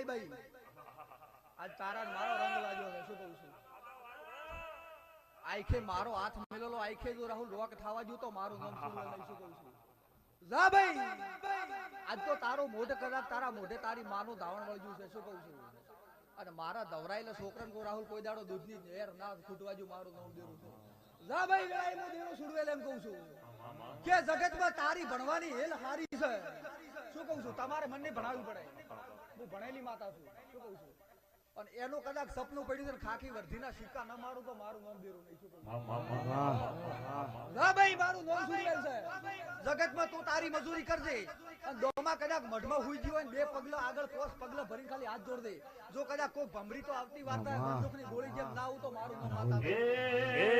બાઈ બાઈ આજ તારા મારો રંગ લાગ્યો છે શું કહું છું આઈખે મારો હાથ મેલેલો આઈખે જો રાહુલ રોક થવા જો તો મારું નામ શું લઈ શું કહું છું જા ભાઈ આજ તો તારો મોઢ કદાચ તારા મોઢે તારી માનું ધાવણ વળગ્યું છે શું કહું છું અને મારા ધવરાયેલા છોકરાને કો રાહુલ કોઈ દાડો દૂધની નહેર ના ખૂટવા જો મારું નામ દેરું છે જા ભાઈ વેળાએ મો દેરો સુડવેલ એમ કહું છું કે જગતમાં તારી ભણવાની હેલ હારી છે શું કહું છું તમારે મને ભણાવવી પડે હું ભણેલી માતા છું શું કહું છું અને એનો કદાચ સપનું પડ્યું છે ખાખી વર્ધીના સિક્કા ન મારું તો મારું નામ દેરું નહીં શું કહું હા ભાઈ મારું નામ સુડવેલ છે જગતમાં તું તારી મજૂરી કરજે અને દોમાં કદાચ મઢમાં હુઈ ગયો હોય બે પગલા આગળ પોસ પગલા ભરીને ખાલી હાથ જોડ દે જો કદાચ કોઈ ભમરી તો આવતી વાર્તા બંદૂકની ગોળી જેમ ના આવું તો મારું નામ માતા